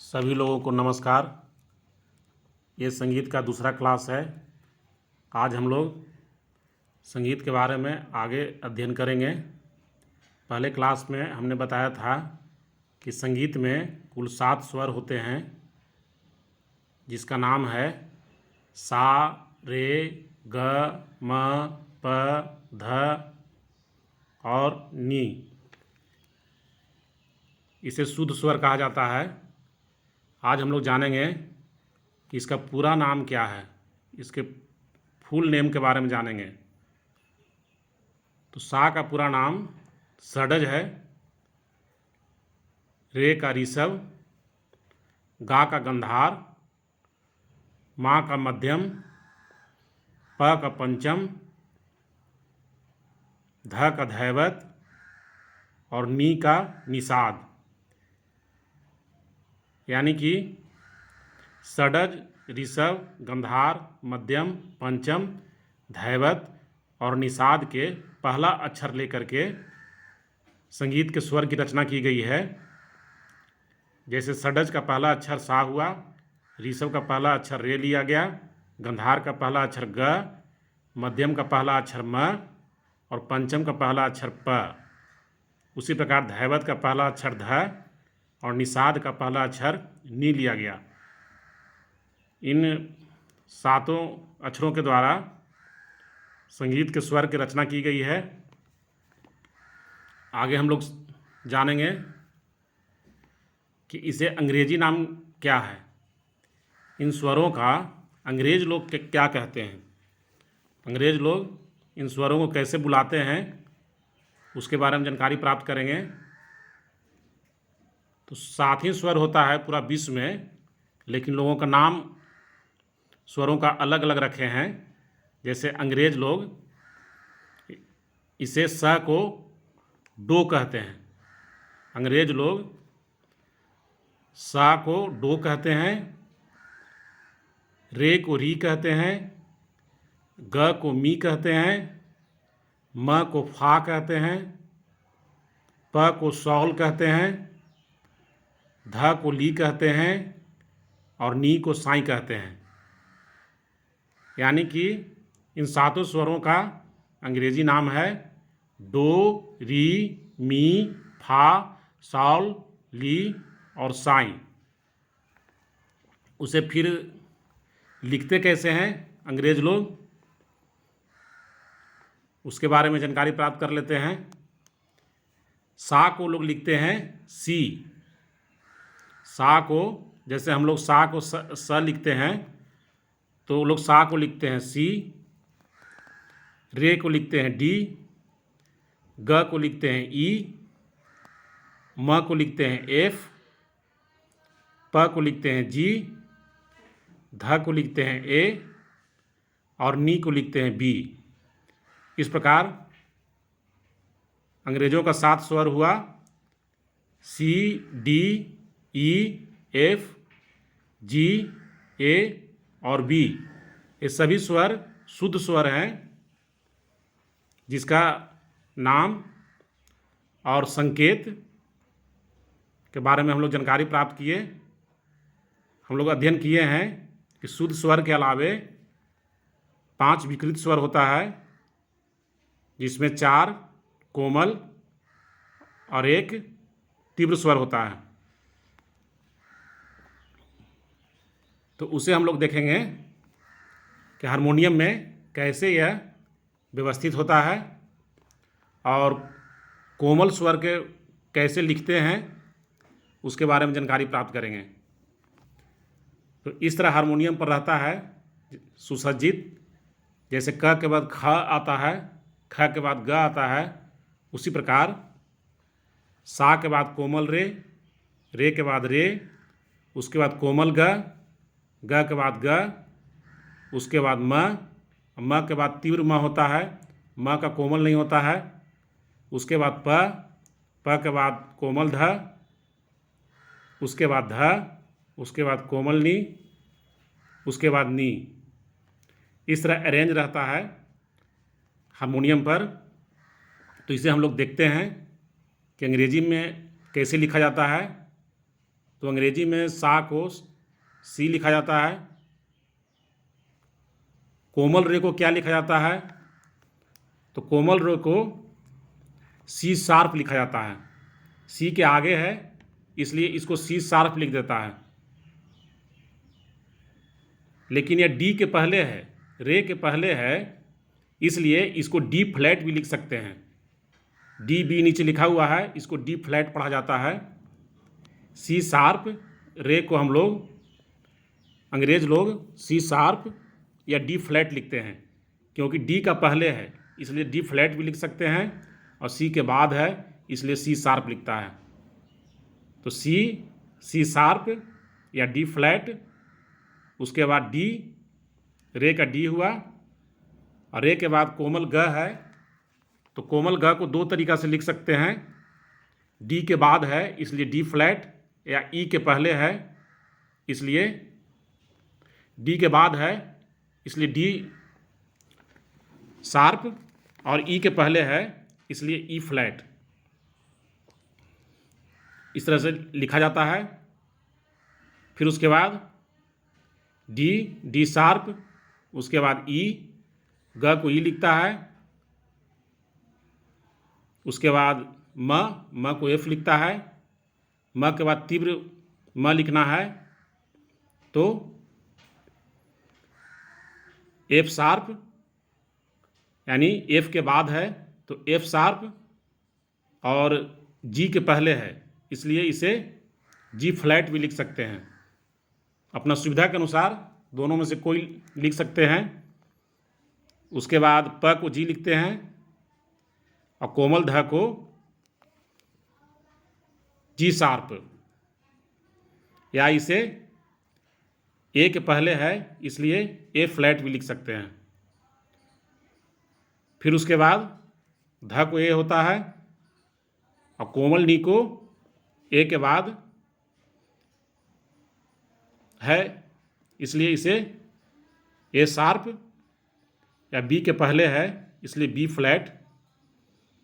सभी लोगों को नमस्कार। ये संगीत का दूसरा क्लास है। आज हम लोग संगीत के बारे में आगे अध्ययन करेंगे। पहले क्लास में हमने बताया था कि संगीत में कुल 7 स्वर होते हैं, जिसका नाम है सा, रे, ग, म, प, ध और नी। इसे शुद्ध स्वर कहा जाता है। आज हम लोग जानेंगे कि इसका पूरा नाम क्या है, इसके फुल नेम के बारे में जानेंगे। तो सा का पूरा नाम षडज है, रे का ऋषभ, गा का गंधार, मा का मध्यम, प का पंचम, ध का धैवत और नी का निषाद। यानी कि षडज, ऋषभ, गंधार, मध्यम, पंचम, धैवत और निषाद के पहला अक्षर लेकर के संगीत के स्वर की रचना की गई है। जैसे षडज का पहला अक्षर सा हुआ, ऋषभ का पहला अक्षर रे लिया गया, गंधार का पहला अक्षर ग, मध्यम का पहला अक्षर म और पंचम का पहला अक्षर प। उसी प्रकार धैवत का पहला अक्षर ध और निषाद का पहला अक्षर नी लिया गया। इन 7 अक्षरों के द्वारा संगीत के स्वर की रचना की गई है। आगे हम लोग जानेंगे कि इसे अंग्रेजी नाम क्या है। इन स्वरों का अंग्रेज लोग क्या कहते हैं, अंग्रेज लोग इन स्वरों को कैसे बुलाते हैं, उसके बारे में जानकारी प्राप्त करेंगे। तो 7 ही स्वर होता है पूरा विश्व में, लेकिन लोगों का नाम स्वरों का अलग अलग रखे हैं। जैसे अंग्रेज लोग इसे स को डो कहते हैं, अंग्रेज लोग सा को डो कहते हैं, रे को री कहते हैं, ग को मी कहते हैं, म को फा कहते हैं, प को सौल कहते हैं, ध को ली कहते हैं और नी को साई कहते हैं। यानी कि इन 7 स्वरों का अंग्रेजी नाम है डो, री, मी, फा, सौल, ली और साई। उसे फिर लिखते कैसे हैं अंग्रेज लोग, उसके बारे में जानकारी प्राप्त कर लेते हैं। सा को लोग लिखते हैं सी। सा को, जैसे हम लोग सा को स लिखते हैं, तो लोग सा को लिखते हैं सी, रे को लिखते हैं डी, ग को लिखते हैं ई, म को लिखते हैं एफ, प को लिखते हैं जी, ध को लिखते हैं ए और नी को लिखते हैं बी। इस प्रकार अंग्रेजों का 7 स्वर हुआ सी, डी, ई, एफ, जी, ए और बी। ये सभी स्वर शुद्ध स्वर हैं, जिसका नाम और संकेत के बारे में हम लोग जानकारी प्राप्त किए। हम लोग अध्ययन किए हैं कि शुद्ध स्वर के अलावे 5 विकृत स्वर होता है, जिसमें 4 कोमल और 1 तीव्र स्वर होता है। तो उसे हम लोग देखेंगे कि हारमोनियम में कैसे यह व्यवस्थित होता है और कोमल स्वर के कैसे लिखते हैं, उसके बारे में जानकारी प्राप्त करेंगे। तो इस तरह हारमोनियम पर रहता है सुसज्जित। जैसे क के बाद ख आता है, ख के बाद ग आता है, उसी प्रकार सा के बाद कोमल रे, रे के बाद रे, उसके बाद कोमल ग, ग के बाद ग, उसके बाद म के बाद तीव्र म होता है, म का कोमल नहीं होता है, उसके बाद प के बाद कोमल ध, उसके बाद ध, उसके बाद कोमल नी, उसके बाद नी। इस तरह अरेंज रहता है हारमोनियम पर। तो इसे हम लोग देखते हैं कि अंग्रेजी में कैसे लिखा जाता है तो अंग्रेजी में सा को सी लिखा जाता है। कोमल रे को क्या लिखा जाता है? तो कोमल रे को सी शार्प लिखा जाता है। सी के आगे है इसलिए इसको सी शार्प लिख देता है। लेकिन यह डी के पहले है, रे के पहले है, इसलिए इसको डी फ्लैट भी लिख सकते हैं। डी बी नीचे लिखा हुआ है, इसको डी फ्लैट पढ़ा जाता है। सी शार्प, रे को हम लोग अंग्रेज लोग सी शार्प या डी फ्लैट लिखते हैं, क्योंकि डी का पहले है इसलिए डी फ्लैट भी लिख सकते हैं, और सी के बाद है इसलिए सी शार्प लिखता है। तो सी शार्प या डी फ्लैट, उसके बाद डी, रे का डी हुआ, और रे के बाद कोमल ग है। तो कोमल ग को दो तरीक़ा से लिख सकते हैं। डी के बाद है इसलिए डी फ्लैट, या ई के पहले है इसलिए डी के बाद है इसलिए डी शार्प, और ई के पहले है इसलिए ई फ्लैट। इस तरह से लिखा जाता है। फिर उसके बाद डी शार्प, उसके बाद ई, ग को ई लिखता है, उसके बाद म को एफ लिखता है, म के बाद तीव्र म लिखना है तो एफ शार्प, यानी एफ के बाद है तो एफ शार्प, और जी के पहले है इसलिए इसे जी फ्लैट भी लिख सकते हैं। अपना सुविधा के अनुसार दोनों में से कोई लिख सकते हैं। उसके बाद प को जी लिखते हैं, और कोमल ध को जी शार्प, या इसे ए के पहले है इसलिए ए फ्लैट भी लिख सकते हैं। फिर उसके बाद ध को ए होता है, और कोमल नी को ए के बाद है इसलिए इसे ए शार्प, या बी के पहले है इसलिए B flat,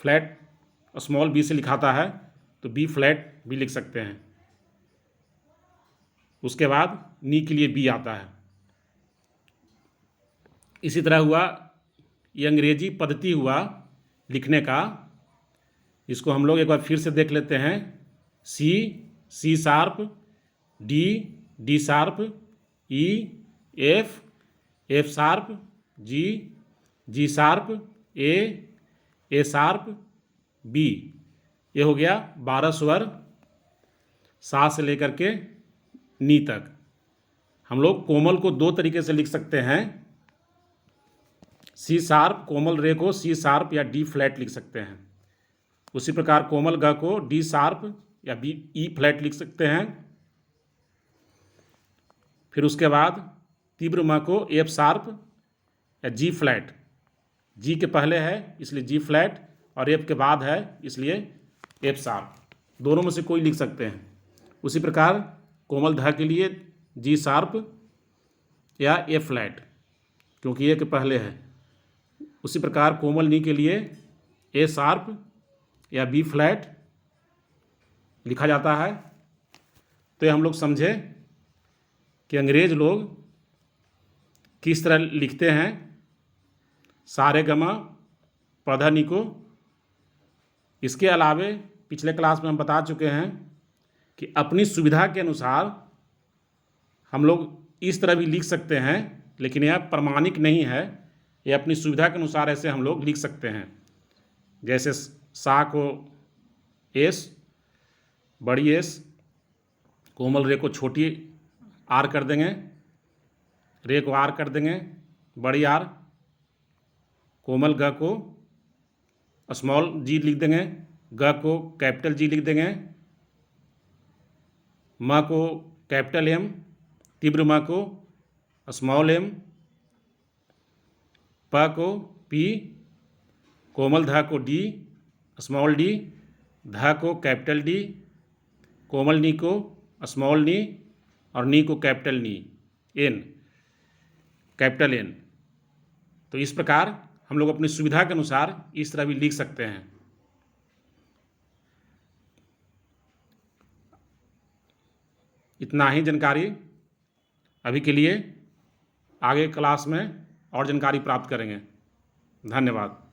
flat small B से लिखाता है तो बी फ्लैट भी लिख सकते हैं। उसके बाद नी के लिए बी आता है। इसी तरह हुआ, ये अंग्रेजी पद्धति हुआ लिखने का। इसको हम लोग एक बार फिर से देख लेते हैं। सी शार्प, डी शार्प, ई, एफ शार्प, जी शार्प, ए शार्प, बी। ये हो गया 12 स्वर, सा से लेकर के नी तक। हम लोग कोमल को दो तरीके से लिख सकते हैं। सी शार्प, कोमल रे को सी शार्प या डी फ्लैट लिख सकते हैं। उसी प्रकार कोमल ग को डी शार्प या बी ई फ्लैट लिख सकते हैं। फिर उसके बाद तीव्र म को एफ शार्प या जी फ्लैट, जी के पहले है इसलिए जी फ्लैट, और एफ के बाद है इसलिए एफ शार्प। दोनों में से कोई लिख सकते हैं। उसी प्रकार कोमल ध के लिए जी शार्प या ए फ्लैट, क्योंकि ए के पहले है। उसी प्रकार कोमल नी के लिए ए शार्प या बी फ्लैट लिखा जाता है। तो ये हम लोग समझे कि अंग्रेज लोग किस तरह लिखते हैं सारे गमा पधा नी को। इसके अलावे पिछले क्लास में हम बता चुके हैं कि अपनी सुविधा के अनुसार हम लोग इस तरह भी लिख सकते हैं, लेकिन यह प्रमाणिक नहीं है। यह अपनी सुविधा के अनुसार ऐसे हम लोग लिख सकते हैं। जैसे सा को एस, बड़ी एस, कोमल रे को छोटी आर कर देंगे, रे को आर कर देंगे, बड़ी आर। कोमल ग को स्मॉल जी लिख देंगे, ग को कैपिटल जी लिख देंगे, म को कैपिटल एम, तीव्र म को स्मॉल एम, प को पी, कोमल ध को डी, स्मॉल डी, ध को कैपिटल डी, कोमल नी को स्मॉल नी, और नी को कैपिटल नी, एन, कैपिटल एन। तो इस प्रकार हम लोग अपनी सुविधा के अनुसार इस तरह भी लिख सकते हैं। इतना ही जानकारी अभी के लिए। आगे क्लास में और जानकारी प्राप्त करेंगे। धन्यवाद।